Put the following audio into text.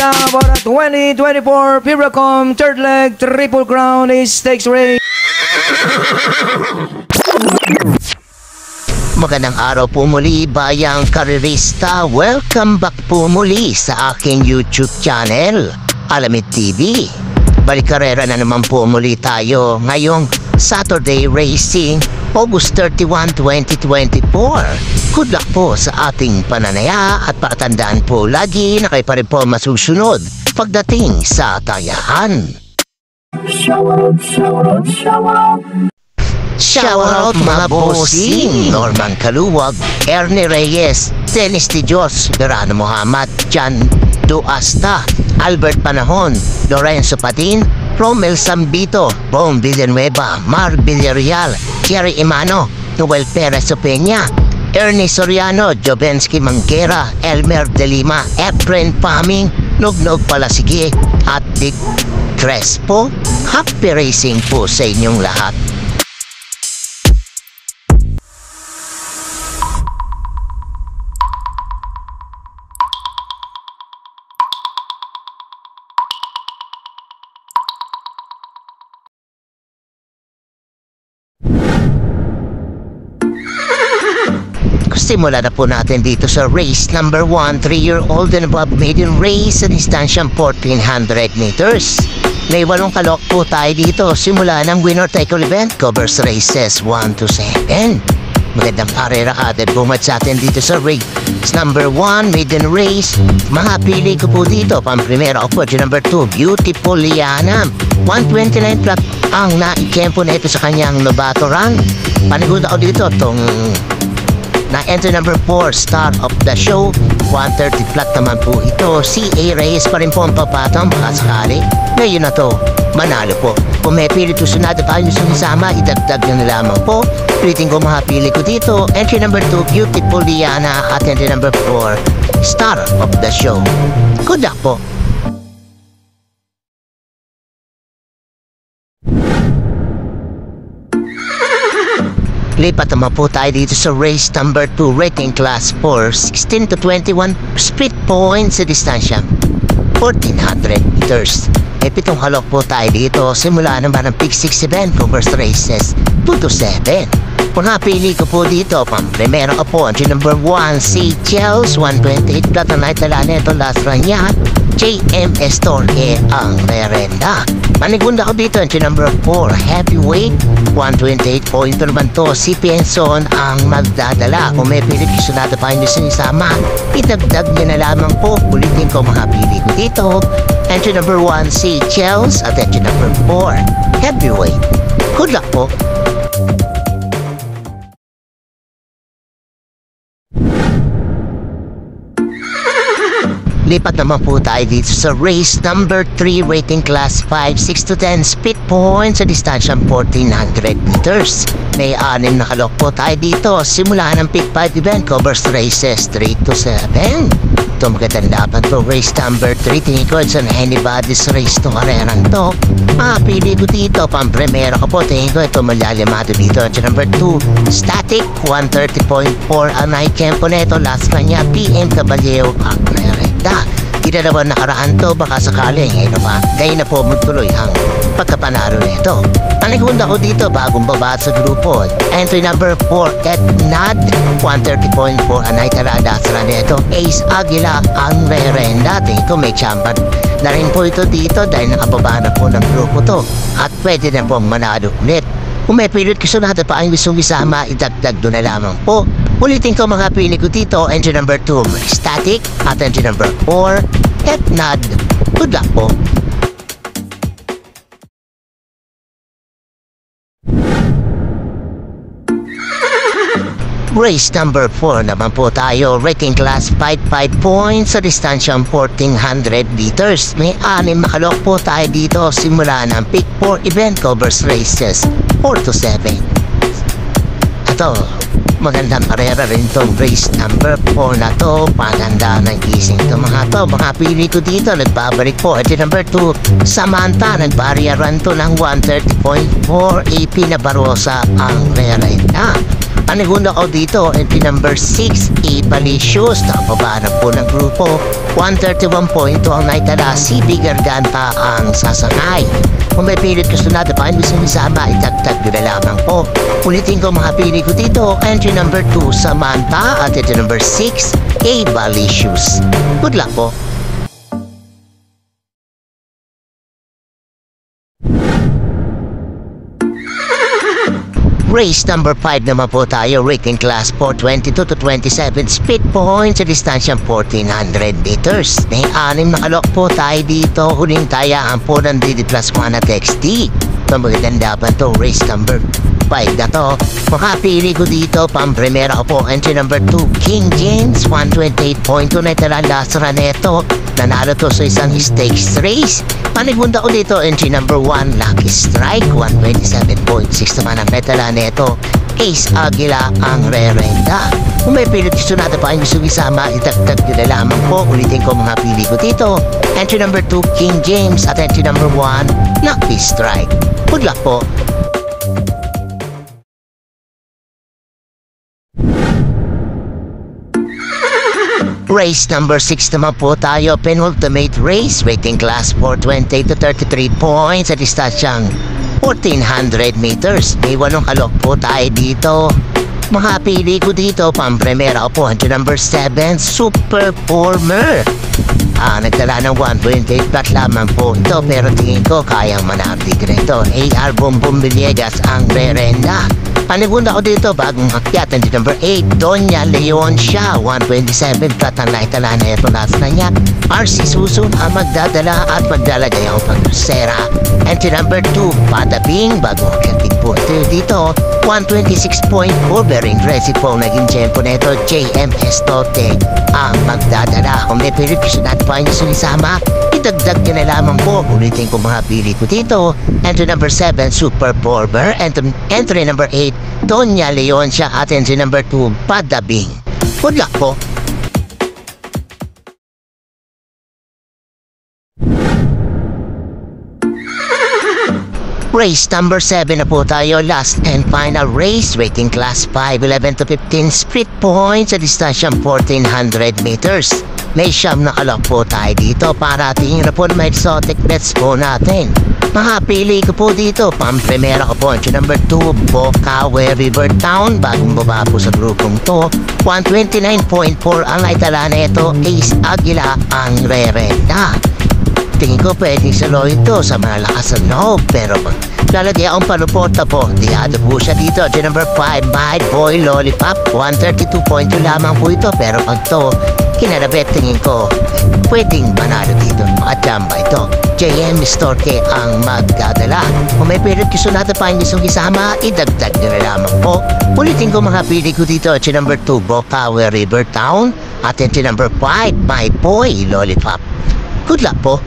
Pista para 2024 Piracom third leg triple crown stakes race. Magandang araw po muli, bayang karirista. Welcome back po muli sa aking YouTube channel, Alamid TV. Balikarera na naman po muli tayo ngayong Saturday Racing, August 31, 2024. Good luck po sa ating pananaya at patandaan po lagi na kayo pa rin po masusunod pagdating sa tayahan. Shoutout mga bossing, Norman Kaluwag, Ernie Reyes, Dennis Di Dios, Verano Muhammad, Jan Duasta, Albert Panahon, Lorenzo Patin, Romel Sambito, Bong Villanueva, Mar Villarreal, Jerry Imano, Noel Perez Opeña, Ernie Soriano, Jovensky Manguera, Elmer De Lima, Efren Paming, Nugnog Palasigi, at Dick Crespo. Happy racing po sa inyong lahat. Simula na po natin dito sa race number 1, 3-year-old and above maiden race sa distansyang 1400 meters. May 8 kalok po tayo dito. Simula ng winner take all event, covers races 1 to 7. Magandang karera atin bumad sa atin dito sa race number 1, maiden race. Mga pili ko po dito, pang-primera po, number 2, Beautiful Liana. 129 flat ang naikempo na ito sa kanyang novato run. Panigod ako dito itong na-enter number 4, Star of the Show. 130 flat naman po ito. Si A. Reyes pa rin po ang papatang baka sakali. Ngayon na to, manalo po. Kung may pili to sunado tayo sumisama, idagdag nyo na lamang po. Pilitin ko mga pili ko dito. Entry number 2, Beautiful Liana. At entry number 4, Star of the Show. Good luck po. Lipat naman po tayo dito sa race number 2, rating class 4, 16 to 21 split points sa distansya 1400 meters. May 7 halok po tayo dito. Simula naman ang pick 6 event, covers races 2 to 7. Kung napili ko po dito, pang-primera ko po, entry number 1, si Chels, 128 flat ang naitala nito last run niya. JM Estorque ang merenda. Manigunda ko dito, entry number 4, heavyweight, 128 naman to. Si Pienson ang magdadala. Kung may pilit isunado pa yung sinisama, idagdag niya na lamang po. Ulitin ko mga pili ko dito. Entry number 1, si Chels, at entry number 4, heavyweight. Good luck po. Lipat naman po tayo dito sa race number 3, rating class 5, 6 to 10 split points sa distansyang 1400 meters. May 6 na kalok po tayo dito. Simula ng pick 5 event, covers races 3 to 7. Ito magandang dapat po race number 3. Tingin ko it's an anybody's race to kareran to. Pili ko dito, pang-primera ko po. Tingin ko ito malalimado dito. Ito number 2, Static, 130.4 ang naikempo neto. Last kanya, PM Caballero ang merenda. Hindi na naman nakaraan to, baka sakaling ngayon pa. Gaya na po magtuloy ang pagkapanalo nito. Panigunda ko dito, bagong babaat sa grupo. Entry number 4, Etnad, 130.4 ang naitalada sa nito. Ace Aguila ang merenda. Tingin ko may champion na rin po ito dito dahil nakababa na po ng grupo to. At pwede na pong manalo ulit. Kung may pilit kasunado pa ang gustong isama, idagdag doon na lamang po. Ulitin ko mga pili ko dito, entry number 2, Static, at entry number 4, Etnad. Good luck po. Race number 4 naman po tayo, rating class 5 points sa distansyang 1400 meters. May 6 makalok po tayo dito. Simula ng pick 4 event, covers races 4 to 7. Ito, magandang karera rin itong race number 4 na to. Paganda ng gising ito mga to. Mga pili ko dito, nagbabalik po. Ito number 2, Samantha, nagbaryaran to ng 130.4 AP na Barosa ang merenda. Panigunda ko dito, entry number 6, Ibalicious. Nakapaba na po ng grupo. 131.2 ang naitala, si Big Garganta ang sasakay. Kung may pilit gusto natin pa, gusto nyo sama, itagtag nyo na lamang po. Ulitin ko mga pili ko dito, entry number 2, Samantha, at entry number 6, Ibalicious. Good luck po. Race number 5 naman po tayo, rating class 422 to 27 speed points sa distansyang 1400 meters. May 6 na kalok po tayo dito, huling tayaan po ng DD Plus 1 at XD. Magandang dapat to, race number 5 na to. Makapili ko dito, pang-primera ko po, entry number 2, King James, 128.2 na itala last run neto. Nanalo to sa isang stakes race. Panigunda ko dito, entry number 1, Lucky Strike, 127.6 naman ang metala neto. Ace Aguila ang re-renda. Kung may pilit gusto natin pa yung gusto isama, itagtag nyo na lamang po. Ulitin ko mga pili ko dito. Entry number 2, King James, at entry number 1, Lucky Strike. Good luck po. Race number 6 naman po tayo, penultimate race, rating class 420 to 33 points sa distansyang 1400 meters. May 8 kalok po tayo dito. Makapili ko dito, pang-primera ko po, entry number 7, Superformer. Nagtala ng 128 flat lamang po ito, pero tingin ko kayang manabig rito. AR Bombom Villegas ang re-renda. Panigunda ko dito, bagong akyat, entry number 8, Doña Leoncia, 127 flat ang naitala na ito last na niya. RC Susun ang magdadala at maglalagay ang pag-sera. Entry number 2, Padabing, bagong akyat po ito dito. 126.4, very impressive po naging tempo na ito. JMS Tote ang magdadala. Kung may pilit gusto natin pa yung sulisama, idagdag nyo na lamang po. Ulitin ko mga pili ko dito. Entry number 7, Superformer. Entry number 8, Doña Leoncia, at entry number 2, Padabing. Good luck po. Race number 7 na po tayo, last and final race, rating class 5, 11 to 15 split points sa distansyang 1400 meters. May 9 na kalok po tayo dito para tingin na po na may exotic bets po natin. Makapili ko po dito, pang-primera ko po, entry number 2, Bocaue River Town, bagong baba po sa grupong to. 129.4 ang naitala na ito, Ace Aguila ang re-renda. Tingin ko pwedeng salo ito sa malakas na loob, pero lalagay akong panuporta po. Diado po siya dito. Di number 5, Bad Boy Lollipop, 132.2 lamang po ito, pero pag to kinarabet, tingin ko pwedeng manalo dito. Makachamba ito. JM Storke ang magdadala. Kung may pilit gusto natin pa yung isang isama, idagdag nyo na lamang po. Ulitin ko mga pili ko dito. Entry number 2, Bocaue River Town, at entry number 5, My Boy Lollipop. Good luck po.